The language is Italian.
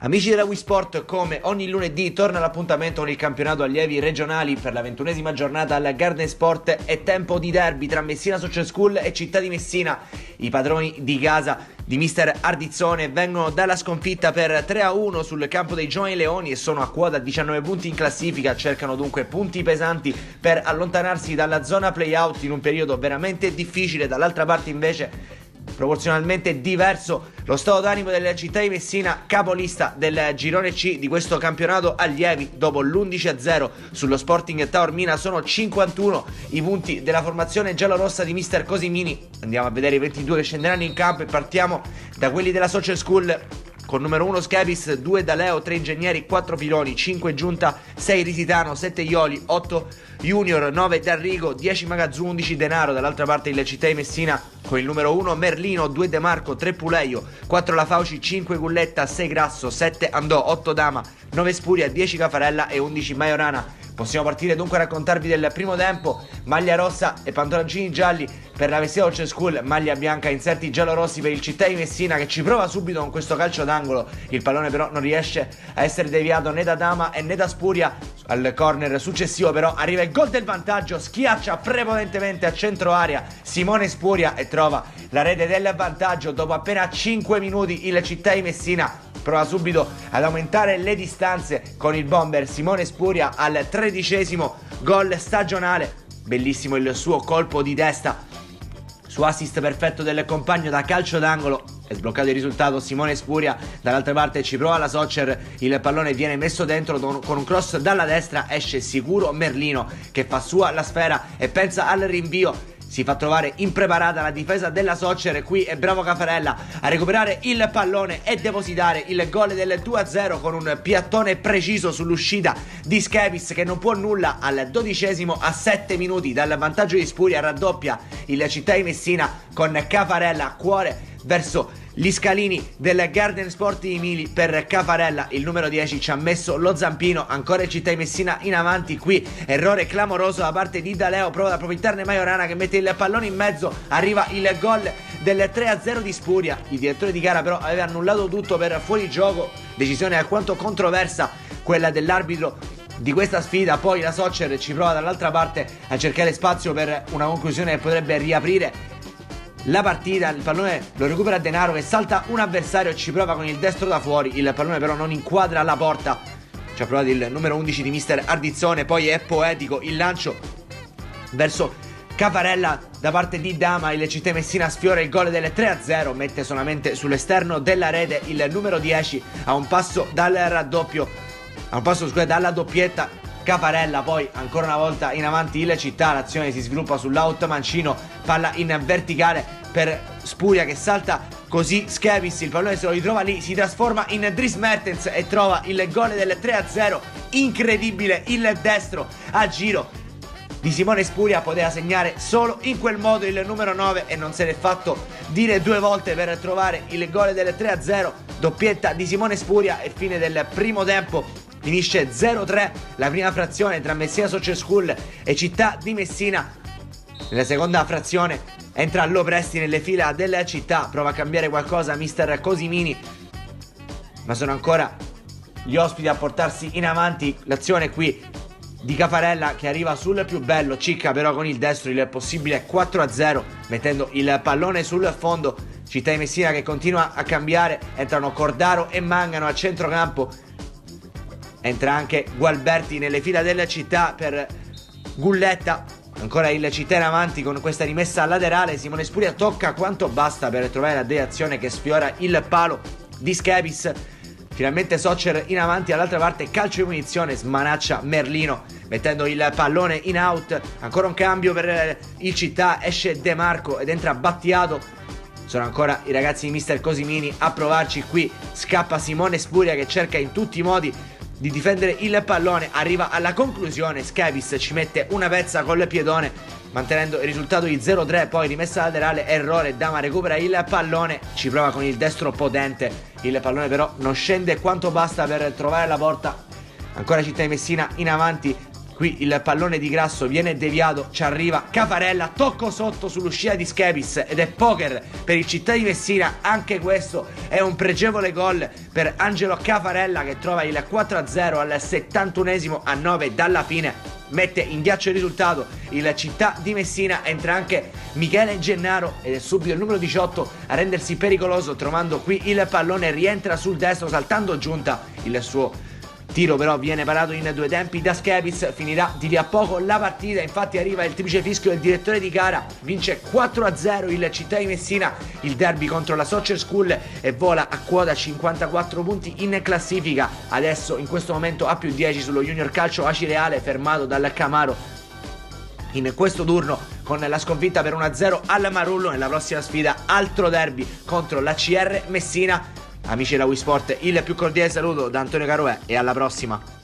Amici della Wii Sport, come ogni lunedì torna l'appuntamento con il campionato allievi regionali per la 21esima giornata al Garden Sport. È tempo di derby tra Messina Social School e Città di Messina. I padroni di casa di mister Ardizzone vengono dalla sconfitta per 3-1 sul campo dei Giovani Leoni e sono a quota 19 punti in classifica. Cercano dunque punti pesanti per allontanarsi dalla zona playout in un periodo veramente difficile. Dall'altra parte invece, proporzionalmente diverso lo stato d'animo della Città di Messina, capolista del girone C di questo campionato allievi. Dopo l'11-0 sullo Sporting Taormina sono 51 i punti della formazione giallorossa di mister Cosimini. Andiamo a vedere i 22 che scenderanno in campo e partiamo da quelli della Social School. Con numero 1 Schepis, 2 Daleo, 3 Ingegneri, 4 Filoni, 5 Giunta, 6 Risitano, 7 Ioli, 8 Junior, 9 D'Arrigo, 10 Magazzu, 11 Denaro. Dall'altra parte il Città di Messina con il numero 1 Merlino, 2 De Marco, 3 Puleio, 4 La Fauci, 5 Gulletta, 6 Grasso, 7 Andò, 8 Dama, 9 Spuria, 10 Cafarella e 11 Majorana. Possiamo partire dunque a raccontarvi del primo tempo. Maglia rossa e pantaloncini gialli per la Messina Social School, maglia bianca, inserti giallorossi per il Città di Messina, che ci prova subito con questo calcio d'angolo. Il pallone però non riesce a essere deviato né da Dama né da Spuria. Al corner successivo però arriva il gol del vantaggio, schiaccia prepotentemente a centro area Simone Spuria e trova la rete del vantaggio. Dopo appena 5 minuti il Città di Messina prova subito ad aumentare le distanze con il bomber Simone Spuria al 13° gol stagionale. Bellissimo il suo colpo di testa su assist perfetto del compagno da calcio d'angolo. È sbloccato il risultato Simone Spuria. Dall'altra parte ci prova la Soccer, il pallone viene messo dentro con un cross dalla destra, esce sicuro Merlino che fa sua la sfera e pensa al rinvio. Si fa trovare impreparata la difesa della Soccer e qui è bravo Cafarella a recuperare il pallone e depositare il gol del 2-0 con un piattone preciso sull'uscita di Schepis, che non può nulla. Al 12° a 7 minuti dal vantaggio di Spuria raddoppia il Città di Messina con Cafarella a cuore verso gli scalini del Garden Sport di Mili. Per Cafarella il numero 10 ci ha messo lo zampino. Ancora il Città di Messina in avanti, qui errore clamoroso da parte di Daleo, prova ad approfittarne Majorana che mette il pallone in mezzo, arriva il gol del 3-0 di Spuria. Il direttore di gara però aveva annullato tutto per fuorigioco, decisione alquanto controversa quella dell'arbitro di questa sfida. Poi la Soccer ci prova dall'altra parte a cercare spazio per una conclusione che potrebbe riaprire la partita. Il pallone lo recupera Denaro che salta un avversario e ci prova con il destro da fuori. Il pallone però non inquadra la porta. Ci ha provato il numero 11 di mister Ardizzone. Poi è poetico il lancio verso Cafarella da parte di Dama. Il Città Messina sfiora il gol del 3-0, mette solamente sull'esterno della rete il numero 10 a un passo dal raddoppio, a un passo dalla doppietta. Cafarella poi ancora una volta in avanti il Città, l'azione si sviluppa sull'out mancino, palla in verticale per Spuria che salta così Schepis, il pallone se lo ritrova lì, si trasforma in Dries Mertens e trova il gol del 3-0, incredibile il destro a giro di Simone Spuria, poteva segnare solo in quel modo il numero 9 e non se l'è fatto dire due volte per trovare il gol del 3-0, doppietta di Simone Spuria e fine del primo tempo. Finisce 0-3 la prima frazione tra Messina Social School e Città di Messina. Nella seconda frazione entra Lopresti nelle fila della Città, prova a cambiare qualcosa mister Cosimini, ma sono ancora gli ospiti a portarsi in avanti. L'azione qui di Cafarella che arriva sul più bello, cicca però con il destro il possibile 4-0 mettendo il pallone sul fondo. Città di Messina che continua a cambiare, entrano Cordaro e Mangano a centrocampo. Entra anche Gualberti nelle fila della Città per Gulletta. Ancora il Città in avanti con questa rimessa laterale. Simone Spuria tocca quanto basta per trovare la deviazione che sfiora il palo di Schepis. Finalmente Soccer in avanti, all'altra parte calcio di munizione, smanaccia Merlino mettendo il pallone in out. Ancora un cambio per il Città, esce De Marco ed entra Battiato. Sono ancora i ragazzi di mister Cosimini a provarci. Qui scappa Simone Spuria che cerca in tutti i modi di difendere il pallone, arriva alla conclusione, Schepis ci mette una pezza col piedone mantenendo il risultato di 0-3. Poi rimessa laterale, errore, Dama recupera il pallone, ci prova con il destro potente, il pallone però non scende quanto basta per trovare la porta. Ancora Città di Messina in avanti Qui il pallone di Grasso viene deviato, ci arriva Cafarella, tocco sotto sull'uscita di Schepis ed è poker per il Città di Messina. Anche questo è un pregevole gol per Angelo Cafarella che trova il 4-0 al 71esimo, a 9 dalla fine. Mette in ghiaccio il risultato il Città di Messina. Entra anche Michele Gennaro ed è subito il numero 18 a rendersi pericoloso, trovando qui il pallone, rientra sul destro saltando giunta. Il suo tiro però viene parato in due tempi da Schepis. Finirà di lì a poco la partita, infatti arriva il triplice fischio del direttore di gara. Vince 4-0 il Città di Messina il derby contro la Soccer School e vola a quota 54 punti in classifica. Adesso in questo momento ha più 10 sullo Junior Calcio Acireale, fermato dal Camaro in questo turno con la sconfitta per 1-0 al Marullo. Nella prossima sfida altro derby contro la CR Messina. Amici della Wisport, il più cordiale saluto da Antonio Caroè e alla prossima.